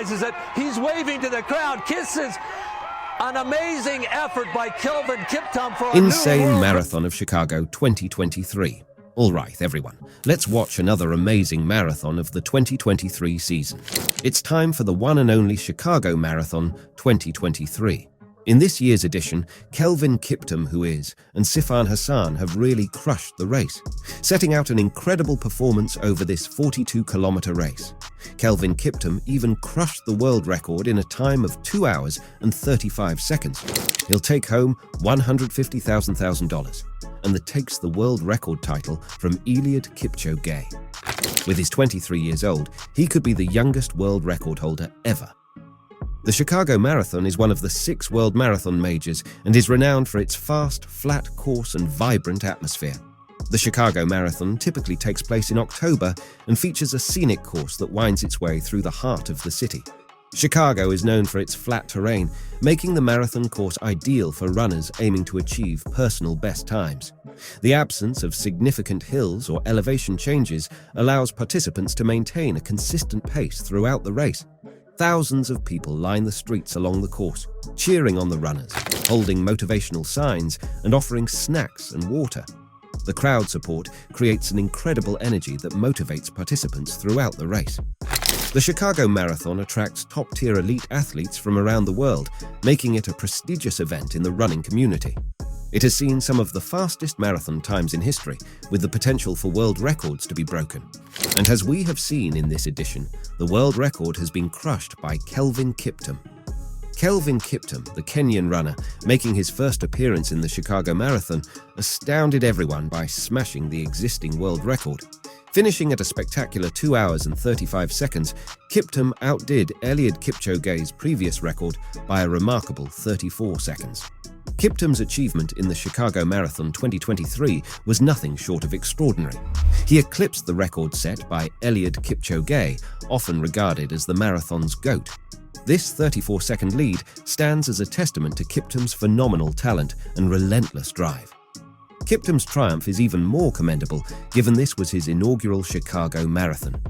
Is that he's waving to the crowd, kisses. An amazing effort by Kelvin Kiptum for a Insane new Marathon of Chicago 2023. All right, everyone, let's watch another amazing marathon of the 2023 season. It's time for the one and only Chicago Marathon 2023. In this year's edition, Kelvin Kiptum, and Sifan Hassan have really crushed the race, setting out an incredible performance over this 42-kilometer race. Kelvin Kiptum even crushed the world record in a time of 2 hours and 35 seconds. He'll take home $150,000 and takes the world record title from Eliud Kipchoge. With his 23 years old, he could be the youngest world record holder ever. The Chicago Marathon is one of the 6 world marathon majors and is renowned for its fast, flat course and vibrant atmosphere. The Chicago Marathon typically takes place in October and features a scenic course that winds its way through the heart of the city. Chicago is known for its flat terrain, making the marathon course ideal for runners aiming to achieve personal best times. The absence of significant hills or elevation changes allows participants to maintain a consistent pace throughout the race. Thousands of people line the streets along the course, cheering on the runners, holding motivational signs and offering snacks and water. The crowd support creates an incredible energy that motivates participants throughout the race. The Chicago Marathon attracts top-tier elite athletes from around the world, making it a prestigious event in the running community. It has seen some of the fastest marathon times in history, with the potential for world records to be broken. And as we have seen in this edition, the world record has been crushed by Kelvin Kiptum. Kelvin Kiptum, the Kenyan runner, making his first appearance in the Chicago Marathon, astounded everyone by smashing the existing world record. Finishing at a spectacular 2 hours and 35 seconds, Kiptum outdid Eliud Kipchoge's previous record by a remarkable 34 seconds. Kiptum's achievement in the Chicago Marathon 2023 was nothing short of extraordinary. He eclipsed the record set by Eliud Kipchoge, often regarded as the marathon's GOAT. This 34-second lead stands as a testament to Kiptum's phenomenal talent and relentless drive. Kiptum's triumph is even more commendable, given this was his inaugural Chicago Marathon.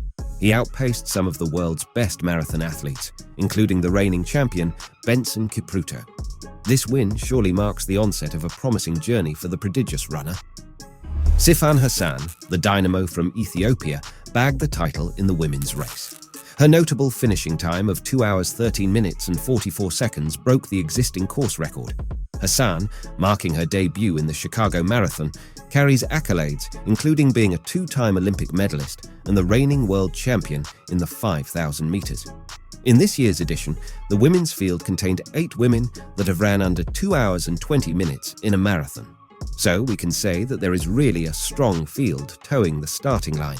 He outpaced some of the world's best marathon athletes, including the reigning champion, Benson Kipruto. This win surely marks the onset of a promising journey for the prodigious runner. Sifan Hassan, the dynamo from Ethiopia, bagged the title in the women's race. Her notable finishing time of 2 hours 13 minutes and 44 seconds broke the existing course record. Hassan, marking her debut in the Chicago Marathon, carries accolades, including being a 2-time Olympic medalist and the reigning world champion in the 5,000 meters. In this year's edition, the women's field contained 8 women that have ran under 2 hours and 20 minutes in a marathon. So we can say that there is really a strong field towing the starting line.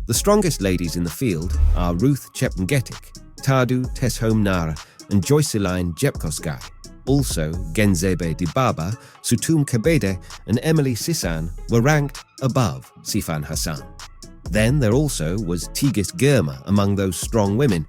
The strongest ladies in the field are Ruth Chepngetich, Tadu Teshome Nara, and Joyceline Jepkosgei. Also, Genzebe Dibaba, Sutum Kebede, and Emily Sissan were ranked above Sifan Hassan. Then there also was Tigist Girma among those strong women.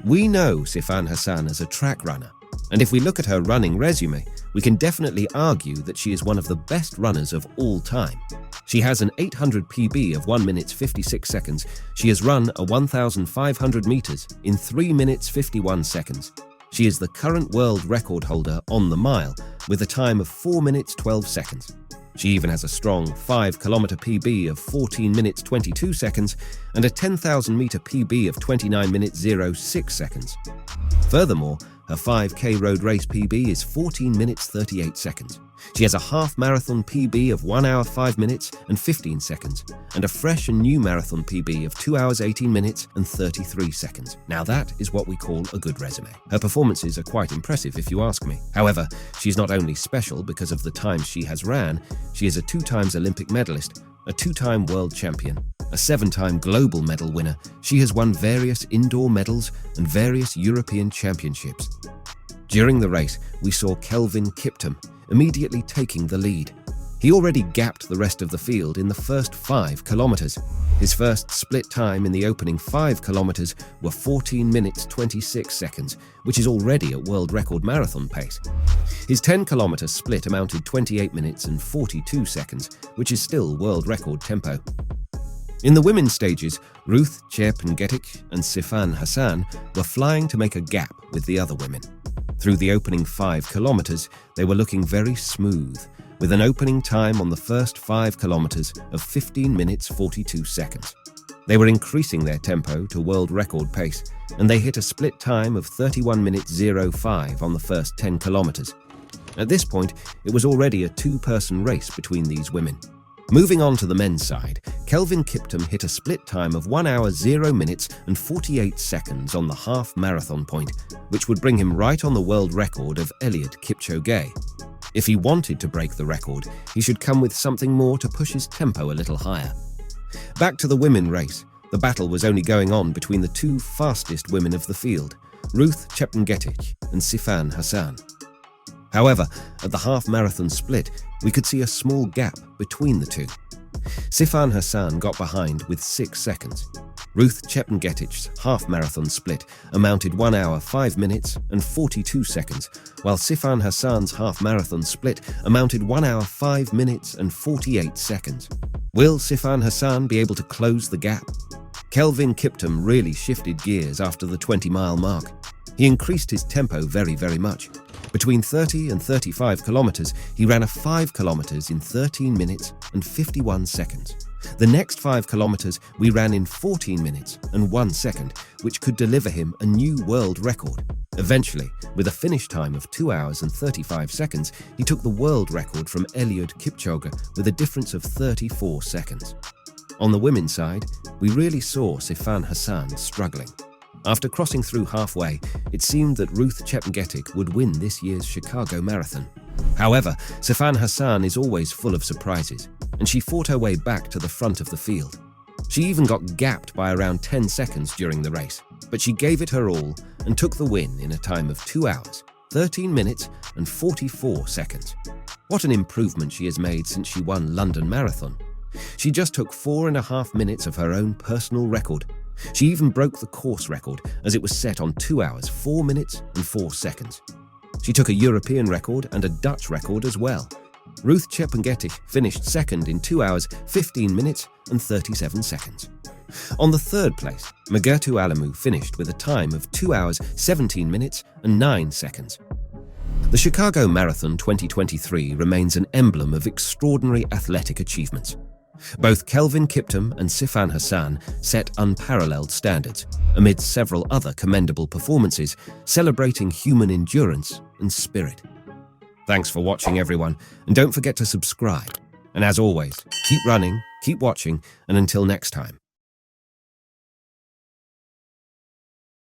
We know Sifan Hassan as a track runner, and if we look at her running resume, we can definitely argue that she is one of the best runners of all time. She has an 800 PB of 1 minute 56 seconds. She has run a 1,500 meters in 3 minutes 51 seconds. She is the current world record holder on the mile with a time of 4 minutes 12 seconds. She even has a strong 5-kilometer PB of 14 minutes 22 seconds and a 10,000 meter PB of 29 minutes 06 seconds. Furthermore, her 5K road race PB is 14 minutes 38 seconds. She has a half-marathon PB of 1 hour 5 minutes and 15 seconds, and a fresh and new marathon PB of 2 hours 18 minutes and 33 seconds. Now that is what we call a good resume. Her performances are quite impressive if you ask me. However, she is not only special because of the times she has ran, she is a 2-time Olympic medalist, a 2-time world champion, a 7-time global medal winner. She has won various indoor medals and various European championships. During the race, we saw Kelvin Kiptum immediately taking the lead. He already gapped the rest of the field in the first 5 kilometers. His first split time in the opening 5 kilometers were 14 minutes 26 seconds, which is already at world record marathon pace. His 10-kilometer split amounted 28 minutes and 42 seconds, which is still world record tempo. In the women's stages, Ruth Chepngetich and Sifan Hassan were flying to make a gap with the other women. Through the opening 5 kilometers, they were looking very smooth, with an opening time on the first 5 kilometers of 15 minutes 42 seconds. They were increasing their tempo to world record pace, and they hit a split time of 31 minutes 05 on the first 10 kilometers. At this point, it was already a 2-person race between these women. Moving on to the men's side, Kelvin Kiptum hit a split time of 1 hour 0 minutes and 48 seconds on the half marathon point, which would bring him right on the world record of Eliud Kipchoge. If he wanted to break the record, he should come with something more to push his tempo a little higher. Back to the women race, the battle was only going on between the 2 fastest women of the field, Ruth Chepngetich and Sifan Hassan. However, at the half-marathon split, we could see a small gap between the two. Sifan Hassan got behind with 6 seconds. Ruth Chepngetich's half-marathon split amounted 1 hour 5 minutes and 42 seconds, while Sifan Hassan's half-marathon split amounted 1 hour 5 minutes and 48 seconds. Will Sifan Hassan be able to close the gap? Kelvin Kiptum really shifted gears after the 20-mile mark. He increased his tempo very much. Between 30 and 35 kilometers, he ran a 5 kilometers in 13 minutes and 51 seconds. The next 5 kilometers we ran in 14 minutes and 1 second, which could deliver him a new world record. Eventually, with a finish time of 2 hours and 35 seconds, he took the world record from Eliud Kipchoge with a difference of 34 seconds. On the women's side, we really saw Sifan Hassan struggling. After crossing through halfway, it seemed that Ruth Chepngetich would win this year's Chicago Marathon. However, Sifan Hassan is always full of surprises, and she fought her way back to the front of the field. She even got gapped by around 10 seconds during the race, but she gave it her all and took the win in a time of 2 hours, 13 minutes and 44 seconds. What an improvement she has made since she won London Marathon. She just took 4.5 minutes of her own personal record. She even broke the course record, as it was set on 2 hours, 4 minutes and 4 seconds. She took a European record and a Dutch record as well. Ruth Chepngetich finished second in 2 hours, 15 minutes and 37 seconds. On the third place, Magertu Alamu finished with a time of 2 hours, 17 minutes and 9 seconds. The Chicago Marathon 2023 remains an emblem of extraordinary athletic achievements. Both Kelvin Kiptum and Sifan Hassan set unparalleled standards, amid several other commendable performances, celebrating human endurance and spirit. Thanks for watching, everyone, and don't forget to subscribe. And as always, keep running, keep watching, and until next time.